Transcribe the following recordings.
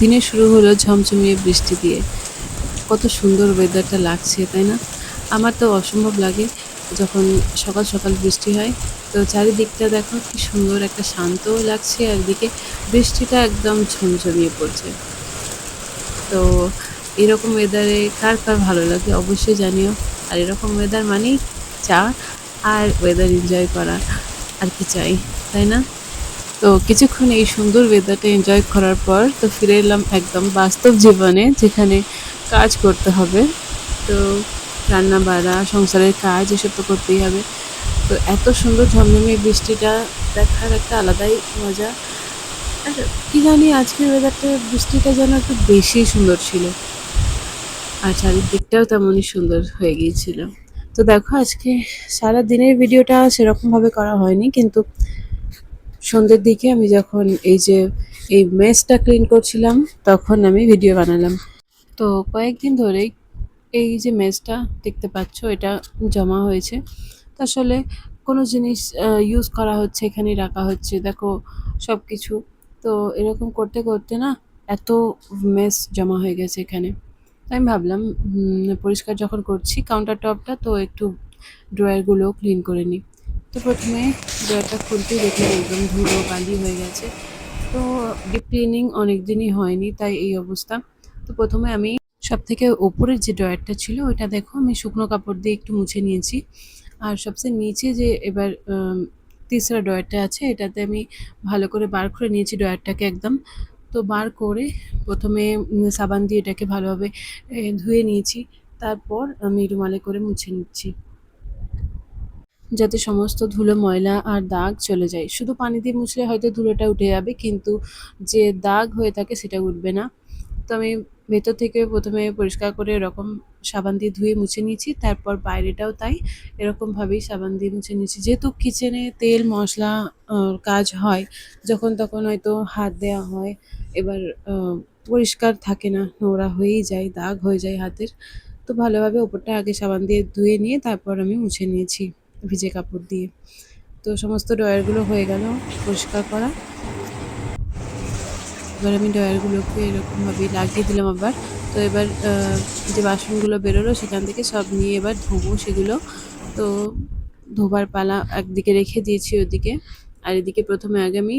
দিনের শুরু হলো ঝমঝমিয়ে বৃষ্টি দিয়ে। কত সুন্দর ওয়েদারটা লাগছে, তাই না? আমার তো অসম্ভব লাগে যখন সকাল সকাল বৃষ্টি হয়। তো চারিদিকটা দেখো কি সুন্দর একটা শান্তও লাগছে আর এদিকে বৃষ্টিটা একদম ঝমঝমিয়ে পড়ছে। তো এরকম ওয়েদারে কার কার ভালো লাগে অবশ্যই জানিও। আর এরকম ওয়েদার মানেই চা আর ওয়েদার এনজয় করা, আর কি চাই, তাই না? তো কিছুক্ষণ এই সুন্দর ওয়েদারটা এনজয় করার পর তো ফিরে এলাম একদম বাস্তব জীবনে, যেখানে কাজ করতে হবে। তো রান্না বাড়া, সংসারের কাজ এসব তো করতেই হবে। তো এত সুন্দর ঝমঝমিয়ে বৃষ্টিটা দেখার একটা আলাদাই মজা। আর কি জানি আজকের ওয়েদারটা, বৃষ্টিটা যেন একটু বেশি সুন্দর ছিল। আর চারিদিকটাও তেমনই সুন্দর হয়ে গিয়েছিল। তো দেখো আজকে সারা দিনের ভিডিওটা সেরকমভাবে করা হয়নি, কিন্তু সন্ধ্যের দিকে আমি যখন এই মেসটা ক্লিন করছিলাম তখন আমি ভিডিও বানালাম। তো কয়েকদিন ধরেই এই যে মেসটা দেখতে পাচ্ছ, এটা জমা হয়েছে। তো আসলে কোনো জিনিস ইউজ করা হচ্ছে, এখানেই রাখা হচ্ছে, দেখো সব কিছু। তো এরকম করতে করতে না এত মেস জমা হয়ে গেছে এখানে। তো আমি ভাবলাম পরিষ্কার যখন করছি কাউন্টার টপটা, তো একটু ড্রয়ারগুলো ক্লিন করে নিই। তো প্রথমে ড্রয়ারটা খুলতেই দেখলাম একদম ধুলো বালি হয়ে গেছে। তো ডিপ ক্লিনিং অনেক দিনই হয়নি, তাই এই অবস্থা। তো প্রথমে আমি সবথেকে ওপরের যে ড্রয়ারটা ছিল ওইটা দেখো আমি শুকনো কাপড় দিয়ে একটু মুছে নিয়েছি। আর সবচেয়ে নিচে যে এবার তিসরা ড্রয়ারটা আছে, এটাতে আমি ভালো করে বার করে নিয়েছি ড্রয়ারটাকে একদম। তো বার করে প্রথমে সাবান দিয়ে এটাকে ভালোভাবে ধুয়ে নিয়েছি। তারপর আমি রুমালে করে মুছে নিচ্ছি, যাতে সমস্ত ধুলো ময়লা আর দাগ চলে যায়। শুধু পানি দিয়ে মুছলে হয়তো ধুলোটা উঠে যাবে, কিন্তু যে দাগ হয়ে থাকে সেটা উঠবে না। তো আমি ভেতর থেকে প্রথমে পরিষ্কার করে এরকম সাবান দিয়ে ধুয়ে মুছে নিয়েছি, তারপর বাইরেটাও তাই এরকমভাবেই সাবান দিয়ে মুছে নিয়েছি। যেহেতু কিচেনে তেল মশলা কাজ হয়, যখন তখন হয়তো হাত দেওয়া হয়, এবার পরিষ্কার থাকে না, নোংরা হয়েই যায়, দাগ হয়ে যায় হাতের। তো ভালোভাবে ওপরটা আগে সাবান দিয়ে ধুয়ে নিয়ে তারপর আমি মুছে নিয়েছি ভিজে কাপড় দিয়ে। তো সমস্ত ড্রয়ারগুলো হয়ে গেল পরিষ্কার করা। এবার আমি ড্রয়ারগুলোকে এরকমভাবেই লাগিয়ে দিলাম আবার। তো এবার যে বাসনগুলো বেরোলো সেখান থেকে সব নিয়ে এবার ধোবো সেগুলো। তো ধোবার পালা একদিকে রেখে দিয়েছি ওদিকে। আর এদিকে প্রথমে আগে আমি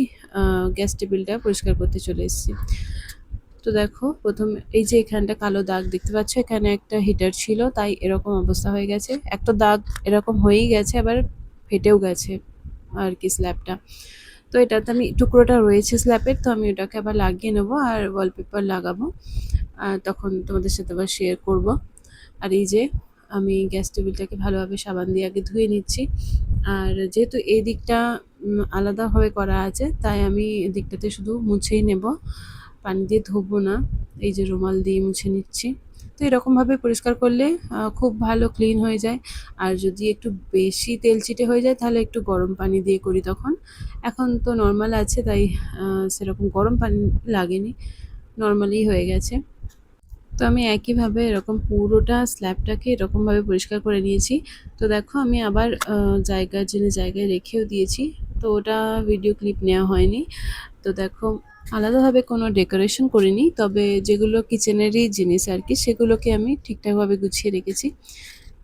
গ্যাস টেবিলটা পরিষ্কার করতে চলে এসেছি। তো দেখো প্রথমে এই যে এখানটা কালো দাগ দেখতে পাচ্ছ, এখানে একটা হিটার ছিল তাই এরকম অবস্থা হয়ে গেছে। একটা দাগ এরকম হয়েই গেছে, আবার ফেটেও গেছে আর কি স্ল্যাবটা। তো এটাতে আমি টুকরোটা রয়েছে স্ল্যাবের, তো আমি ওটাকে আবার লাগিয়ে নেবো আর ওয়ালপেপার লাগাবো। আর তখন তোমাদের সাথে আবার শেয়ার করব। আর এই যে আমি গ্যাস টেবিলটাকে ভালোভাবে সাবান দিয়ে আগে ধুয়ে নিচ্ছি। আর যেহেতু এই দিকটা আলাদাভাবে করা আছে, তাই আমি এদিকটাতে শুধু মুছেই নেব, পানি দিয়ে ধোবো না। এই যে রুমাল দিয়ে মুছে নিচ্ছি। তো এরকমভাবে পরিষ্কার করলে খুব ভালো ক্লিন হয়ে যায়। আর যদি একটু বেশি তেলচিটে হয়ে যায় তাহলে একটু গরম পানি দিয়ে করি তখন। এখন তো নর্মাল আছে তাই সেরকম গরম পানি লাগেনি, নর্মালি হয়ে গেছে। তো আমি একইভাবে এরকম পুরোটা স্ল্যাবটাকে এরকমভাবে পরিষ্কার করে নিয়েছি। তো দেখো আমি আবার জায়গার জন্য জায়গায় রেখেও দিয়েছি। তো ওটা ভিডিও ক্লিপ নেওয়া হয়নি। তো দেখো আলাদাভাবে কোনো ডেকোরেশন করিনি, তবে যেগুলো কিচেনেরই জিনিস আর কি সেগুলোকে আমি ঠিকঠাকভাবে গুছিয়ে রেখেছি।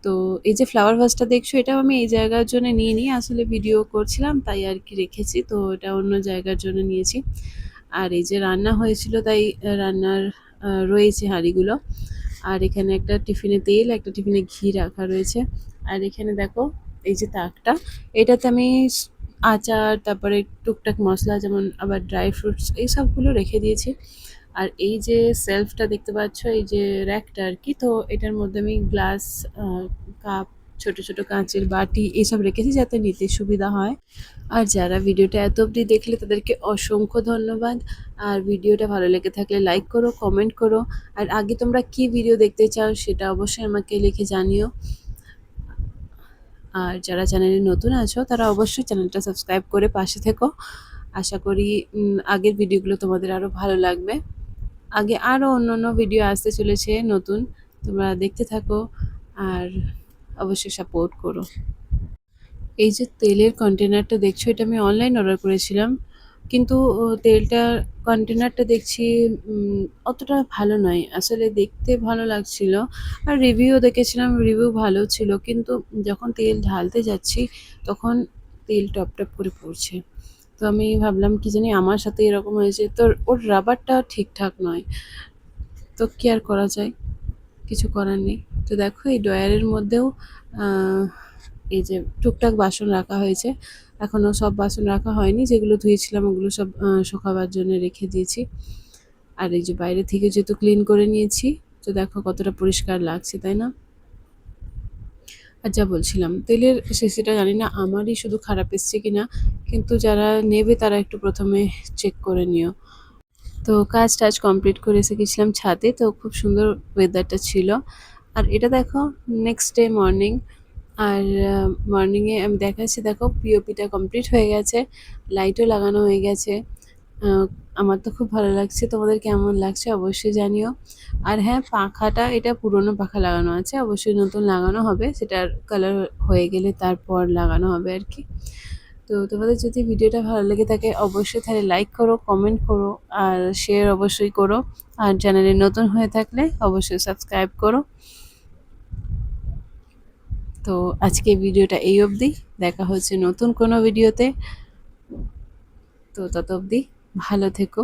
তো এই যে ফ্লাওয়ার ভাসটা দেখছো, এটাও আমি এই জায়গার জন্য নিইনি, আসলে ভিডিও করছিলাম তাই আর কি রেখেছি। তো এটা অন্য জায়গার জন্য নিয়েছি। আর এই যে রান্না হয়েছিল তাই রান্নার রয়েছে হাঁড়িগুলো। আর এখানে একটা টিফিনে তেল, একটা টিফিনে ঘি রাখা রয়েছে। আর এখানে দেখো এই যে তাকটা, এটাতে আমি আচার, তারপরে টুকটাক মশলা যেমন আবার ড্রাই ফ্রুটস এই সবগুলো রেখে দিয়েছি। আর এই যে সেলফটা দেখতে পাচ্ছ, এই যে র্যাকটা আর কি, তো এটার মধ্যে আমি গ্লাস, কাপ, ছোট ছোট কাঁচের বাটি এইসব রেখেছি যাতে নিতে সুবিধা হয়। আর যারা ভিডিওটা এত অবধি দেখলে তাদেরকে অসংখ্য ধন্যবাদ। আর ভিডিওটা ভালো লেগে থাকলে লাইক করো, কমেন্ট করো। আর আগে তোমরা কি ভিডিও দেখতে চাও সেটা অবশ্যই আমাকে লিখে জানিও। আর যারা চ্যানেলে নতুন আছো তারা অবশ্যই চ্যানেলটা সাবস্ক্রাইব করে পাশে থেকো। আশা করি আগের ভিডিওগুলো তোমাদের আরও ভালো লাগবে। আগে আরও অন্য ভিডিও আসতে চলেছে নতুন, তোমরা দেখতে থাকো আর অবশ্যই সাপোর্ট করো। এই যে তেলের কন্টেনারটা দেখছো, এটা আমি অনলাইন অর্ডার করেছিলাম, কিন্তু তেলটা কন্টেনারটা দেখছি অতটা ভালো নয়। আসলে দেখতে ভালো লাগছিল। আর রিভিউও দেখেছিলাম, রিভিউ ভালো ছিল। কিন্তু যখন তেল ঢালতে যাচ্ছি তখন তেল টপ, টপ করে পড়ছে। তো আমি ভাবলাম কি জানি আমার সাথে এরকম হয়েছে। তো ওর রাবারটা ঠিকঠাক নয়। তো কি আর করা যায়? কিছু করার নেই। তো দেখো এই ড্রয়ারের মধ্যেও আ এই যে টুকটাক বাসন রাখা হয়েছে। এখনো সব বাসন রাখা হয়নি। যেগুলো ধুয়েছিলাম ওগুলো সব শুকাবার জন্য রেখে দিয়েছি। আর এই যে বাইরে থেকে যেহেতু ক্লিন করে নিয়েছি, তো দেখো কতটা পরিষ্কার লাগছে, তাই না? আর যা বলছিলাম, তেলের শিশিটা জানি না আমারই শুধু খারাপ এসছে কিনা, কিন্তু যারা নেবে তারা একটু প্রথমে চেক করে নিও। তো কাজ-টাজ কমপ্লিট করে এসে গেছিলাম ছাদে। তো খুব সুন্দর ওয়েদারটা ছিল। আর এটা দেখো নেক্সট ডে মর্নিং। আর মর্নিংয়ে আমি দেখাচ্ছি, দেখো পিওপিটা কমপ্লিট হয়ে গেছে। লাইটও লাগানো হয়ে গেছে। আ আমার তো খুব ভালো লাগছে। তোমাদের কেমন লাগছে অবশ্যই জানিও। আর হ্যাঁ, পাখাটা এটা পুরনো পাখা লাগানো আছে। অবশ্যই নতুন লাগানো হবে। সেটার কালার হয়ে গেলে তারপর লাগানো হবে আরকি। তো তোমাদের যদি ভিডিওটা ভালো লেগে থাকে অবশ্যই তাহলে লাইক করো, কমেন্ট করো আর শেয়ার অবশ্যই করো। আর চ্যানেলে নতুন হয়ে থাকলে অবশ্যই সাবস্ক্রাইব করো। তো আজকে ভিডিওটা এই অবধি। দেখা হচ্ছে নতুন কোনো ভিডিওতে। তো তত অবধি ভালো থেকো।